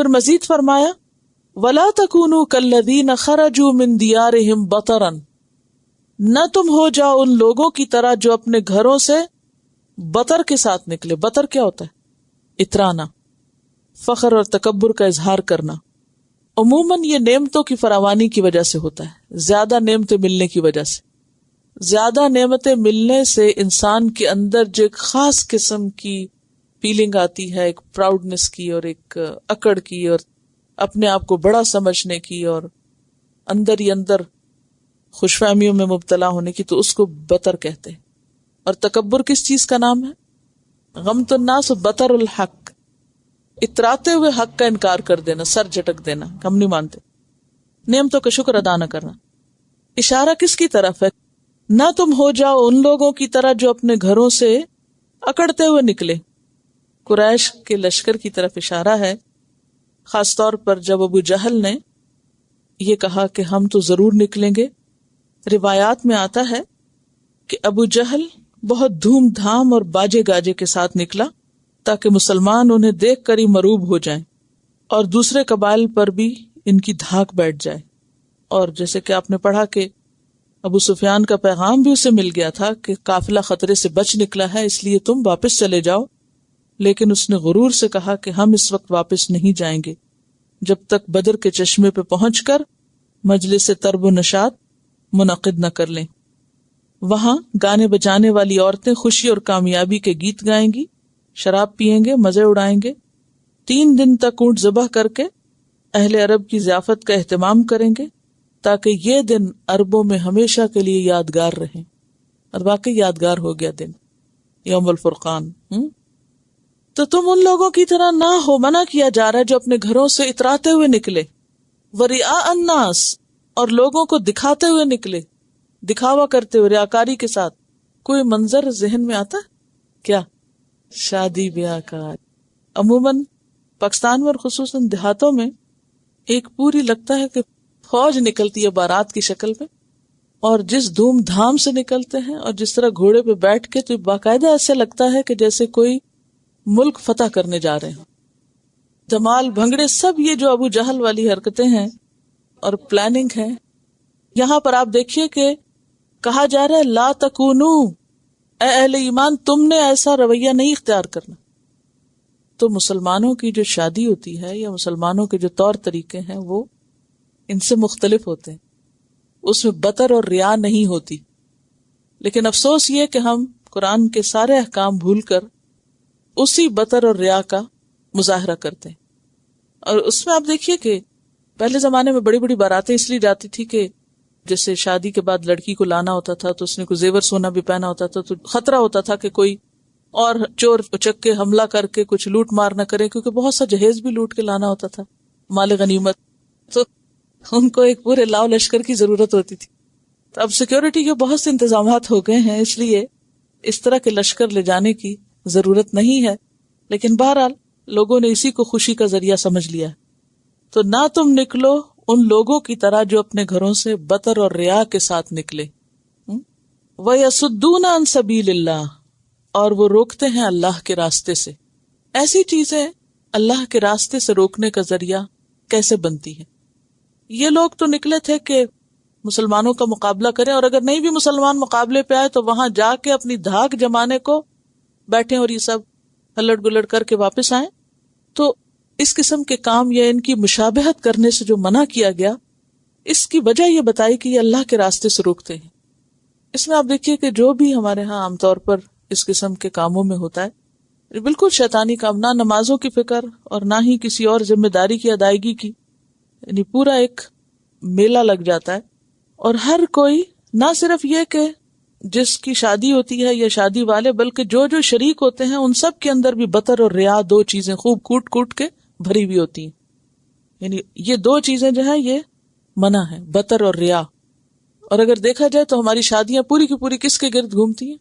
پھر مزید فرمایا وَلَا تَكُونُوا كَالَّذِينَ خَرَجُوا مِن دِيَارِهِمْ بَطَرًا، نہ تم ہو جاؤ ان لوگوں کی طرح جو اپنے گھروں سے بطر کے ساتھ نکلے. بطر کیا ہوتا ہے؟ اترانا، فخر اور تکبر کا اظہار کرنا. عموماً یہ نعمتوں کی فراوانی کی وجہ سے ہوتا ہے، زیادہ نعمتیں ملنے کی وجہ سے. زیادہ نعمتیں ملنے سے انسان کے اندر جو ایک خاص قسم کی فیلنگ آتی ہے، ایک پراؤڈنس کی اور ایک اکڑ کی اور اپنے آپ کو بڑا سمجھنے کی اور اندر ہی اندر خوش فہمیوں میں مبتلا ہونے کی، تو اس کو بطر کہتے ہیں. اور تکبر کس چیز کا نام ہے؟ غمط الناس بطر الحق، اتراتے ہوئے حق کا انکار کر دینا، سر جھٹک دینا، ہم نہیں مانتے. نعمتوں کا شکر ادا نہ کرنا. اشارہ کس کی طرف ہے؟ نہ تم ہو جاؤ ان لوگوں کی طرح جو اپنے گھروں سے اکڑتے ہوئے نکلے. قریش کے لشکر کی طرف اشارہ ہے، خاص طور پر جب ابو جہل نے یہ کہا کہ ہم تو ضرور نکلیں گے. روایات میں آتا ہے کہ ابو جہل بہت دھوم دھام اور باجے گاجے کے ساتھ نکلا تاکہ مسلمان انہیں دیکھ کر ہی مروب ہو جائیں اور دوسرے قبائل پر بھی ان کی دھاک بیٹھ جائے. اور جیسے کہ آپ نے پڑھا کہ ابو سفیان کا پیغام بھی اسے مل گیا تھا کہ قافلہ خطرے سے بچ نکلا ہے، اس لیے تم واپس چلے جاؤ. لیکن اس نے غرور سے کہا کہ ہم اس وقت واپس نہیں جائیں گے جب تک بدر کے چشمے پہ پہنچ کر مجلس ترب و نشاط منعقد نہ کر لیں. وہاں گانے بجانے والی عورتیں خوشی اور کامیابی کے گیت گائیں گی، شراب پیئیں گے، مزے اڑائیں گے. 3 دن تک اونٹ ذبح کر کے اہل عرب کی ضیافت کا اہتمام کریں گے تاکہ یہ دن عربوں میں ہمیشہ کے لیے یادگار رہیں. اور واقعی یادگار ہو گیا دن یوم الفرقان. تو تم ان لوگوں کی طرح نہ ہو، منع کیا جا رہا ہے جو اپنے گھروں سے اتراتے ہوئے نکلے. وَرِئَاءَ النَّاسِ، اور لوگوں کو دکھاتے ہوئے نکلے، دکھاوا کرتے ہوئے، ریاکاری کے ساتھ. کوئی منظر ذہن میں آتا کیا؟ شادی بیاہ کا. عموماً پاکستان میں اور خصوصاً دیہاتوں میں ایک پوری لگتا ہے کہ فوج نکلتی ہے بارات کی شکل میں، اور جس دھوم دھام سے نکلتے ہیں اور جس طرح گھوڑے پہ بیٹھ کے، تو باقاعدہ ایسے لگتا ہے کہ جیسے کوئی ملک فتح کرنے جا رہے ہیں. دھمال بھنگڑے سب یہ جو ابو جہل والی حرکتیں ہیں اور پلاننگ ہے. یہاں پر آپ دیکھیے کہ کہا جا رہا ہے لا تکونو، اے اہل ایمان تم نے ایسا رویہ نہیں اختیار کرنا. تو مسلمانوں کی جو شادی ہوتی ہے یا مسلمانوں کے جو طور طریقے ہیں وہ ان سے مختلف ہوتے ہیں، اس میں بطر اور ریا نہیں ہوتی. لیکن افسوس یہ کہ ہم قرآن کے سارے احکام بھول کر اسی بطر اور ریا کا مظاہرہ کرتے ہیں. اور اس میں آپ دیکھیے کہ پہلے زمانے میں بڑی بڑی باراتیں اس لیے جاتی تھی کہ جیسے شادی کے بعد لڑکی کو لانا ہوتا تھا تو اس نے کوئی زیور سونا بھی پہنا ہوتا تھا، تو خطرہ ہوتا تھا کہ کوئی اور چور اچک کے حملہ کر کے کچھ لوٹ مار نہ کرے، کیونکہ بہت سا جہیز بھی لوٹ کے لانا ہوتا تھا، مال غنیمت. تو ان کو ایک پورے لاؤ لشکر کی ضرورت ہوتی تھی. تو اب سیکیورٹی کے بہت سے انتظامات ہو گئے ہیں، اس لیے اس طرح کے لشکر لے جانے کی ضرورت نہیں ہے. لیکن بہرحال لوگوں نے اسی کو خوشی کا ذریعہ سمجھ لیا. تو نہ تم نکلو ان لوگوں کی طرح جو اپنے گھروں سے بطر اور ریا کے ساتھ نکلے. وَيَصُدُّونَ عَن سَبِيلِ اللَّهِ، اور وہ روکتے ہیں اللہ کے راستے سے. ایسی چیزیں اللہ کے راستے سے روکنے کا ذریعہ کیسے بنتی ہیں؟ یہ لوگ تو نکلے تھے کہ مسلمانوں کا مقابلہ کریں، اور اگر نہیں بھی مسلمان مقابلے پہ آئے تو وہاں جا کے اپنی دھاک جمانے کو بیٹھے اور یہ سب ہلٹ گلٹ کر کے واپس آئیں. تو اس قسم کے کام یا ان کی مشابہت کرنے سے جو منع کیا گیا، اس کی وجہ یہ بتائی کہ یہ اللہ کے راستے سے روکتے ہیں. اس میں آپ دیکھیے کہ جو بھی ہمارے ہاں عام طور پر اس قسم کے کاموں میں ہوتا ہے بالکل شیطانی کام، نہ نمازوں کی فکر اور نہ ہی کسی اور ذمہ داری کی ادائیگی کی. یعنی پورا ایک میلہ لگ جاتا ہے، اور ہر کوئی نہ صرف یہ کہ جس کی شادی ہوتی ہے یا شادی والے، بلکہ جو جو شریک ہوتے ہیں ان سب کے اندر بھی بطر اور ریا، دو چیزیں خوب کوٹ کوٹ کے بھری ہوئی ہوتی ہیں. یعنی یہ دو چیزیں جو ہیں یہ منع ہے، بطر اور ریا. اور اگر دیکھا جائے تو ہماری شادیاں پوری کی پوری کس کے گرد گھومتی ہیں؟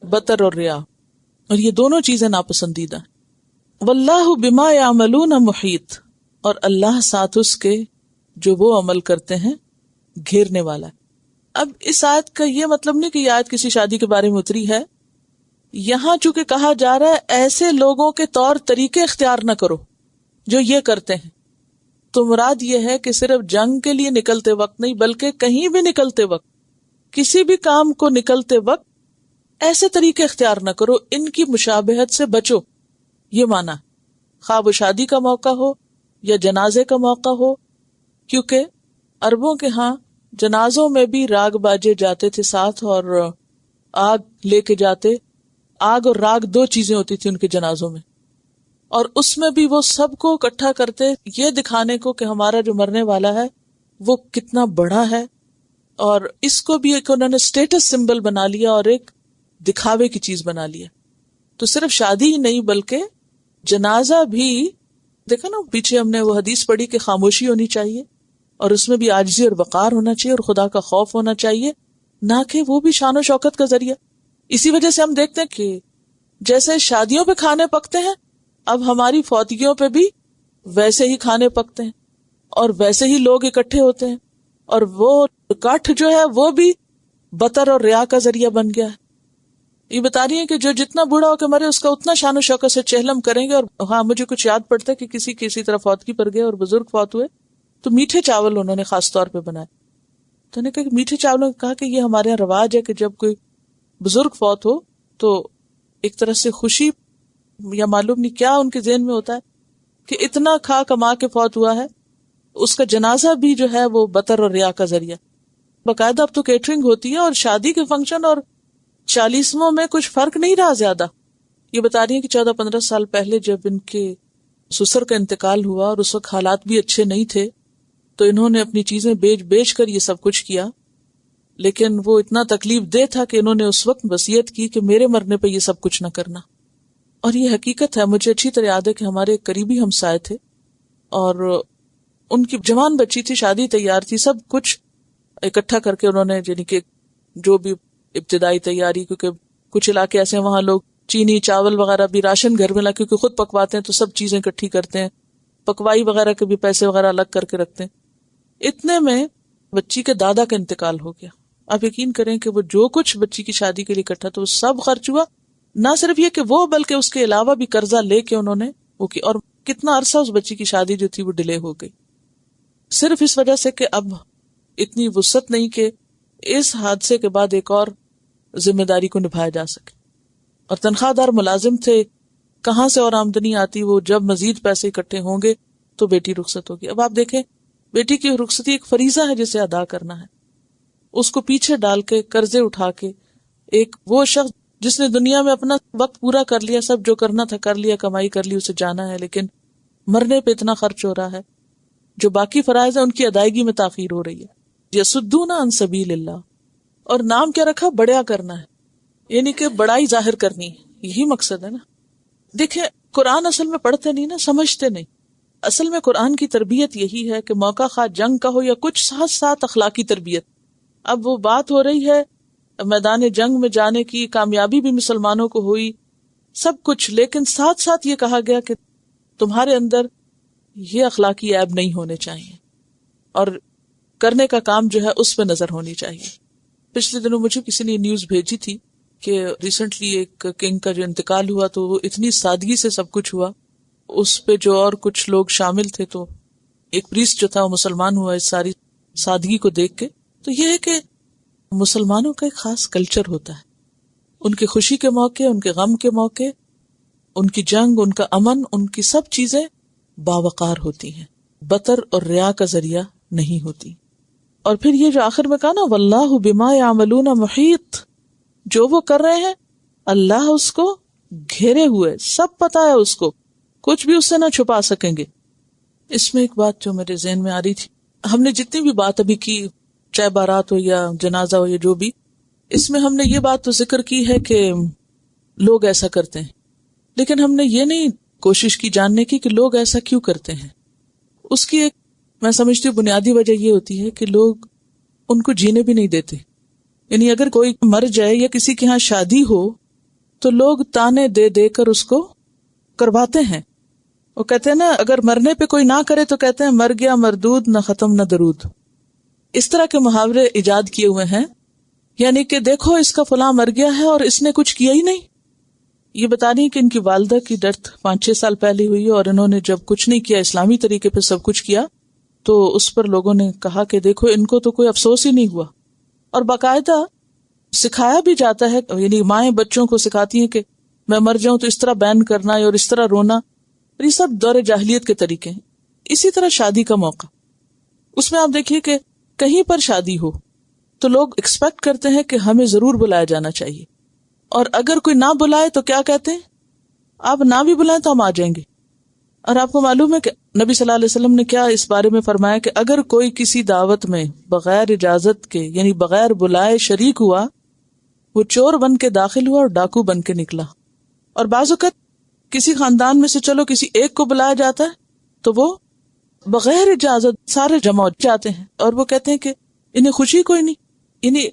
بطر اور ریا. اور یہ دونوں چیزیں ناپسندیدہ ہیں. واللہ بما یعملون محیط، اور اللہ ساتھ اس کے جو وہ عمل کرتے ہیں گھیرنے والا ہے. اب اس آیت کا یہ مطلب نہیں کہ یہ آیت کسی شادی کے بارے میں اتری ہے. یہاں چونکہ کہا جا رہا ہے ایسے لوگوں کے طور طریقے اختیار نہ کرو جو یہ کرتے ہیں. تو مراد یہ ہے کہ صرف جنگ کے لیے نکلتے وقت نہیں بلکہ کہیں بھی نکلتے وقت، کسی بھی کام کو نکلتے وقت ایسے طریقے اختیار نہ کرو، ان کی مشابہت سے بچو. یہ مانا خواہ وہ شادی کا موقع ہو یا جنازے کا موقع ہو، کیونکہ عربوں کے ہاں جنازوں میں بھی راگ باجے جاتے تھے ساتھ، اور آگ لے کے جاتے. آگ اور راگ دو چیزیں ہوتی تھی ان کے جنازوں میں، اور اس میں بھی وہ سب کو اکٹھا کرتے یہ دکھانے کو کہ ہمارا جو مرنے والا ہے وہ کتنا بڑا ہے، اور اس کو بھی ایک انہوں نے اسٹیٹس سمبل بنا لیا اور ایک دکھاوے کی چیز بنا لیا. تو صرف شادی ہی نہیں بلکہ جنازہ بھی، دیکھا نا پیچھے ہم نے وہ حدیث پڑھی کہ خاموشی ہونی چاہیے، اور اس میں بھی عاجزی اور وقار ہونا چاہیے اور خدا کا خوف ہونا چاہیے، نہ کہ وہ بھی شان و شوکت کا ذریعہ. اسی وجہ سے ہم دیکھتے ہیں کہ جیسے شادیوں پہ کھانے پکتے ہیں، اب ہماری فوتگیوں پہ بھی ویسے ہی کھانے پکتے ہیں اور ویسے ہی لوگ اکٹھے ہوتے ہیں، اور وہ اکٹھ جو ہے وہ بھی بطر اور ریا کا ذریعہ بن گیا ہے. یہ بتا رہی ہیں کہ جو جتنا بوڑھا ہو کے مرے اس کا اتنا شان و شوکت سے چہلم کریں گے. اور ہاں مجھے کچھ یاد پڑتا ہے کہ کسی طرح فوتگی پر گئے اور بزرگ فوت ہوئے تو میٹھے چاول انہوں نے خاص طور پہ بنائے. تو نے کہا کہ میٹھے چاولوں نے کہا کہ یہ ہمارے یہاں رواج ہے کہ جب کوئی بزرگ فوت ہو تو ایک طرح سے خوشی یا معلوم نہیں کیا ان کے ذہن میں ہوتا ہے کہ اتنا کھا کما کے فوت ہوا ہے، اس کا جنازہ بھی جو ہے وہ بطر اور ریا کا ذریعہ. باقاعدہ اب تو کیٹرنگ ہوتی ہے، اور شادی کے فنکشن اور 40واں میں کچھ فرق نہیں رہا زیادہ. یہ بتا رہی ہیں کہ 14-15 سال پہلے جب ان کے سسر کا انتقال ہوا اور اس وقت حالات بھی اچھے نہیں تھے، تو انہوں نے اپنی چیزیں بیچ کر یہ سب کچھ کیا. لیکن وہ اتنا تکلیف دہ تھا کہ انہوں نے اس وقت وصیت کی کہ میرے مرنے پہ یہ سب کچھ نہ کرنا. اور یہ حقیقت ہے، مجھے اچھی طرح یاد ہے کہ ہمارے قریبی ہمسائے تھے اور ان کی جوان بچی تھی، شادی تیار تھی، سب کچھ اکٹھا کر کے انہوں نے، یعنی کہ جو بھی ابتدائی تیاری، کیونکہ کچھ علاقے ایسے ہیں وہاں لوگ چینی چاول وغیرہ بھی راشن گھر میں لا، کیونکہ خود پکواتے ہیں تو سب چیزیں اکٹھی کرتے ہیں، پکوائی وغیرہ کے بھی پیسے وغیرہ الگ کر کے رکھتے ہیں. اتنے میں بچی کے دادا کا انتقال ہو گیا. آپ یقین کریں کہ وہ جو کچھ بچی کی شادی کے لیے اکٹھا تھا وہ سب خرچ ہوا. نہ صرف یہ کہ وہ بلکہ اس کے علاوہ بھی قرضہ لے کے انہوں نے وہ کی، اور کتنا عرصہ اس بچی کی شادی جو تھی وہ ڈیلے ہو گئی، صرف اس وجہ سے کہ اب اتنی وسعت نہیں کہ اس حادثے کے بعد ایک اور ذمہ داری کو نبھایا جا سکے. اور تنخواہ دار ملازم تھے، کہاں سے اور آمدنی آتی، وہ جب مزید پیسے اکٹھے ہوں گے تو بیٹی رخصت ہوگی. اب آپ دیکھیں بیٹی کی رخصتی ایک فریضہ ہے جسے ادا کرنا ہے، اس کو پیچھے ڈال کے قرضے اٹھا کے ایک وہ شخص جس نے دنیا میں اپنا وقت پورا کر لیا، سب جو کرنا تھا کر لیا، کمائی کر لی، اسے جانا ہے، لیکن مرنے پہ اتنا خرچ ہو رہا ہے، جو باقی فرائض ہیں ان کی ادائیگی میں تاخیر ہو رہی ہے. یصدون عن سبیل اللہ. اور نام کیا رکھا؟ بڑیا کرنا ہے، یعنی کہ بڑائی ظاہر کرنی ہے. یہی مقصد ہے نا. دیکھیں قرآن اصل میں پڑھتے نہیں نا، سمجھتے نہیں. اصل میں قرآن کی تربیت یہی ہے کہ موقع خواہ جنگ کا ہو یا کچھ، ساتھ ساتھ اخلاقی تربیت. اب وہ بات ہو رہی ہے میدان جنگ میں جانے کی، کامیابی بھی مسلمانوں کو ہوئی، سب کچھ، لیکن ساتھ ساتھ یہ کہا گیا کہ تمہارے اندر یہ اخلاقی عیب نہیں ہونے چاہیے، اور کرنے کا کام جو ہے اس پہ نظر ہونی چاہیے. پچھلے دنوں مجھے کسی نے نیوز بھیجی تھی کہ ریسنٹلی ایک کنگ کا جو انتقال ہوا تو وہ اتنی سادگی سے سب کچھ ہوا، اس پہ جو اور کچھ لوگ شامل تھے، تو ایک پریسٹ جو تھا وہ مسلمان ہوا اس ساری سادگی کو دیکھ کے. تو یہ ہے کہ مسلمانوں کا ایک خاص کلچر ہوتا ہے، ان کی خوشی کے موقع، ان کے غم کے موقع، ان کی جنگ، ان کا امن، ان کی سب چیزیں باوقار ہوتی ہیں، بطر اور ریا کا ذریعہ نہیں ہوتی. اور پھر یہ جو آخر میں کہا نا واللہ بما یعملون محیط، جو وہ کر رہے ہیں اللہ اس کو گھیرے ہوئے، سب پتا ہے اس کو، کچھ بھی اس سے نہ چھپا سکیں گے. اس میں ایک بات جو میرے ذہن میں آ رہی تھی، ہم نے جتنی بھی بات ابھی کی، چاہے بارات ہو یا جنازہ ہو یا جو بھی، اس میں ہم نے یہ بات تو ذکر کی ہے کہ لوگ ایسا کرتے ہیں، لیکن ہم نے یہ نہیں کوشش کی جاننے کی کہ لوگ ایسا کیوں کرتے ہیں. اس کی ایک میں سمجھتی ہوں بنیادی وجہ یہ ہوتی ہے کہ لوگ ان کو جینے بھی نہیں دیتے. یعنی اگر کوئی مر جائے یا کسی کے ہاں شادی ہو تو لوگ تانے دے دے کر اس کو کرواتے ہیں. وہ کہتے ہیں نا اگر مرنے پہ کوئی نہ کرے تو کہتے ہیں مر گیا مردود، نہ ختم نہ درود. اس طرح کے محاورے ایجاد کیے ہوئے ہیں، یعنی کہ دیکھو اس کا فلاں مر گیا ہے اور اس نے کچھ کیا ہی نہیں. یہ بتا رہی کہ ان کی والدہ کی ڈیتھ 5-6 سال پہلے ہوئی ہے، اور انہوں نے جب کچھ نہیں کیا، اسلامی طریقے پہ سب کچھ کیا، تو اس پر لوگوں نے کہا کہ دیکھو ان کو تو کوئی افسوس ہی نہیں ہوا. اور باقاعدہ سکھایا بھی جاتا ہے، یعنی مائیں بچوں کو سکھاتی ہیں کہ میں مر جاؤں تو اس طرح بین کرنا ہے اور اس طرح رونا، یہ سب دور جاہلیت کے طریقے ہیں. اسی طرح شادی کا موقع، اس میں آپ دیکھیے کہ کہیں پر شادی ہو تو لوگ ایکسپیکٹ کرتے ہیں کہ ہمیں ضرور بلایا جانا چاہیے، اور اگر کوئی نہ بلائے تو کیا کہتے ہیں؟ آپ نہ بھی بلائیں تو ہم آ جائیں گے. اور آپ کو معلوم ہے کہ نبی صلی اللہ علیہ وسلم نے کیا اس بارے میں فرمایا کہ اگر کوئی کسی دعوت میں بغیر اجازت کے، یعنی بغیر بلائے شریک ہوا، وہ چور بن کے داخل ہوا اور ڈاکو بن کے نکلا. اور بعض اوقات کسی خاندان میں سے چلو کسی ایک کو بلایا جاتا ہے تو وہ بغیر اجازت سارے جمع ہو جاتے ہیں، اور وہ کہتے ہیں کہ انہیں خوشی کوئی نہیں، یعنی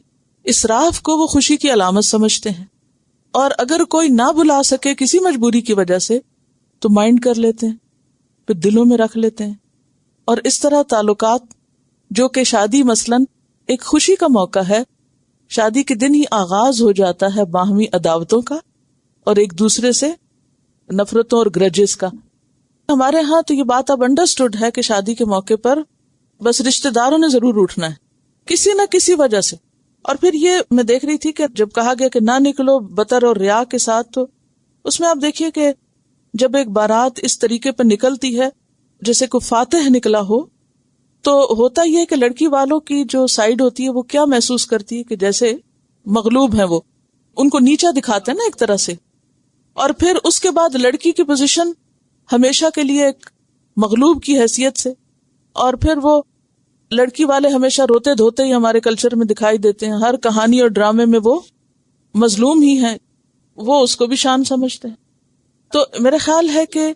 اسراف کو وہ خوشی کی علامت سمجھتے ہیں. اور اگر کوئی نہ بلا سکے کسی مجبوری کی وجہ سے تو مائنڈ کر لیتے ہیں، پھر دلوں میں رکھ لیتے ہیں. اور اس طرح تعلقات، جو کہ شادی مثلاً ایک خوشی کا موقع ہے، شادی کے دن ہی آغاز ہو جاتا ہے باہمی عداوتوں کا اور ایک دوسرے سے نفرتوں اور گرجز کا. ہمارے ہاں تو یہ بات اب انڈرسٹوڈ ہے کہ شادی کے موقع پر بس رشتہ داروں نے ضرور اٹھنا ہے کسی نہ کسی وجہ سے. اور پھر یہ میں دیکھ رہی تھی کہ جب کہا گیا کہ نہ نکلو بطر اور ریا کے ساتھ، تو اس میں آپ دیکھیے کہ جب ایک بارات اس طریقے پر نکلتی ہے جیسے کوئی فاتح نکلا ہو، تو ہوتا یہ ہے کہ لڑکی والوں کی جو سائیڈ ہوتی ہے وہ کیا محسوس کرتی ہے کہ جیسے مغلوب ہیں، وہ ان کو نیچا دکھاتے ہیں نا ایک طرح سے. اور پھر اس کے بعد لڑکی کی پوزیشن ہمیشہ کے لیے ایک مغلوب کی حیثیت سے، اور پھر وہ لڑکی والے ہمیشہ روتے دھوتے ہی ہمارے کلچر میں دکھائی دیتے ہیں، ہر کہانی اور ڈرامے میں وہ مظلوم ہی ہیں، وہ اس کو بھی شان سمجھتے ہیں. تو میرا خیال ہے کہ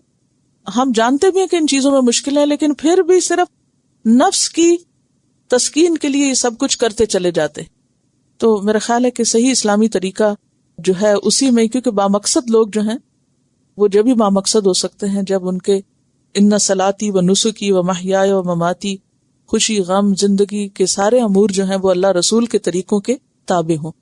ہم جانتے بھی ہیں کہ ان چیزوں میں مشکل ہے، لیکن پھر بھی صرف نفس کی تسکین کے لیے یہ سب کچھ کرتے چلے جاتے. تو میرا خیال ہے کہ صحیح اسلامی طریقہ جو ہے اسی میں، کیونکہ بامقصد لوگ جو ہیں وہ جب ہی بامقصد ہو سکتے ہیں جب ان کے ان صلاتی و نسکی و محیای و مماتی، خوشی غم زندگی کے سارے امور جو ہیں وہ اللہ رسول کے طریقوں کے تابع ہوں.